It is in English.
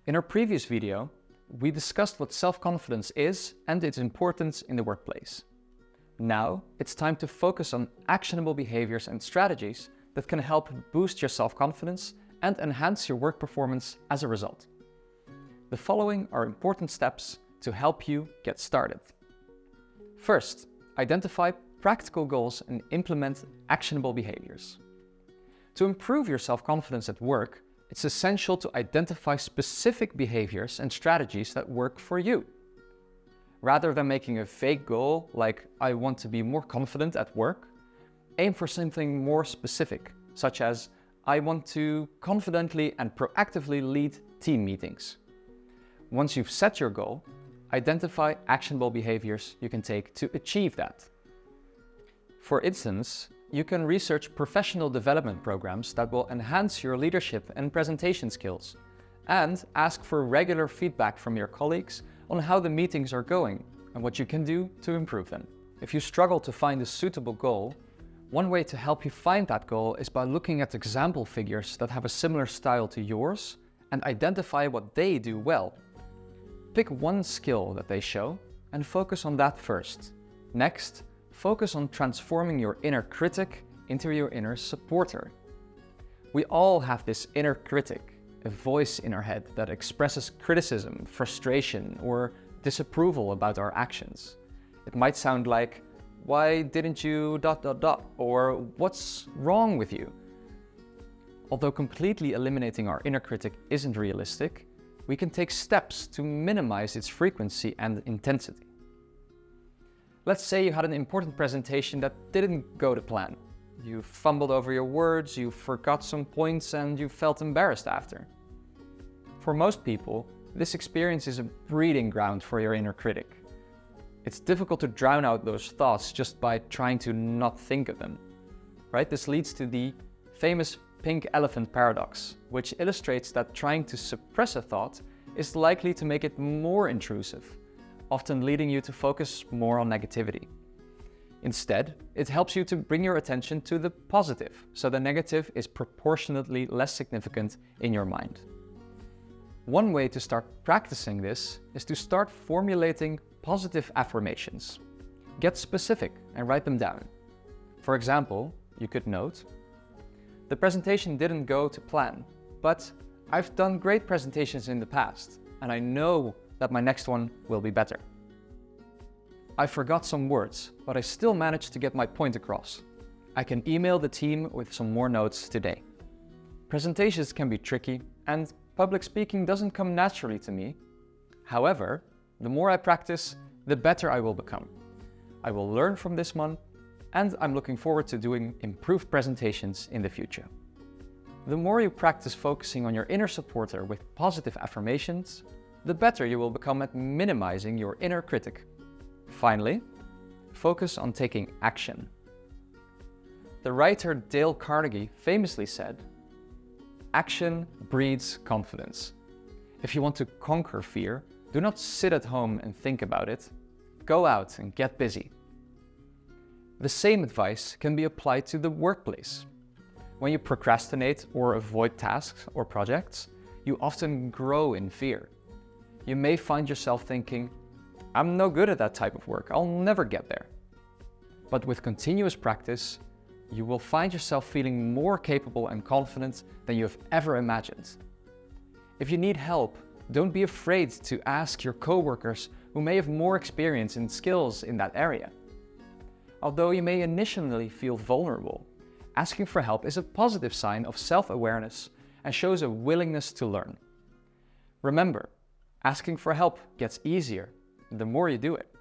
In our previous video, we discussed what self-confidence is and its importance in the workplace. Now, it's time to focus on actionable behaviors and strategies that can help boost your self-confidence and enhance your work performance as a result. The following are important steps to help you get started. First, identify practical goals and implement actionable behaviors. To improve your self-confidence at work, it's essential to identify specific behaviors and strategies that work for you. Rather than making a vague goal like I want to be more confident at work, aim for something more specific, such as I want to confidently and proactively lead team meetings. Once you've set your goal, identify actionable behaviors you can take to achieve that. For instance, you can research professional development programs that will enhance your leadership and presentation skills, and ask for regular feedback from your colleagues on how the meetings are going and what you can do to improve them. If you struggle to find a suitable goal, one way to help you find that goal is by looking at example figures that have a similar style to yours and identify what they do well. Pick one skill that they show and focus on that first. Next, focus on transforming your inner critic into your inner supporter. We all have this inner critic, a voice in our head that expresses criticism, frustration, or disapproval about our actions. It might sound like, "Why didn't you ... or "What's wrong with you?" Although completely eliminating our inner critic isn't realistic, we can take steps to minimize its frequency and intensity. Let's say you had an important presentation that didn't go to plan. You fumbled over your words, you forgot some points, and you felt embarrassed after. For most people, this experience is a breeding ground for your inner critic. It's difficult to drown out those thoughts just by trying to not think of them, right? This leads to the famous pink elephant paradox, which illustrates that trying to suppress a thought is likely to make it more intrusive, often leading you to focus more on negativity. Instead, it helps you to bring your attention to the positive, so the negative is proportionately less significant in your mind. One way to start practicing this is to start formulating positive affirmations. Get specific and write them down. For example, you could note, "The presentation didn't go to plan, but I've done great presentations in the past, and I know that my next one will be better. I forgot some words, but I still managed to get my point across. I can email the team with some more notes today. Presentations can be tricky, and public speaking doesn't come naturally to me. However, the more I practice, the better I will become. I will learn from this one, and I'm looking forward to doing improved presentations in the future." The more you practice focusing on your inner supporter with positive affirmations, the better you will become at minimizing your inner critic. Finally, focus on taking action. The writer Dale Carnegie famously said, "Action breeds confidence." If you want to conquer fear, do not sit at home and think about it. Go out and get busy. The same advice can be applied to the workplace. When you procrastinate or avoid tasks or projects, you often grow in fear. You may find yourself thinking, "I'm no good at that type of work, I'll never get there." But with continuous practice, you will find yourself feeling more capable and confident than you have ever imagined. If you need help, don't be afraid to ask your coworkers who may have more experience and skills in that area. Although you may initially feel vulnerable, asking for help is a positive sign of self-awareness and shows a willingness to learn. Remember, asking for help gets easier the more you do it.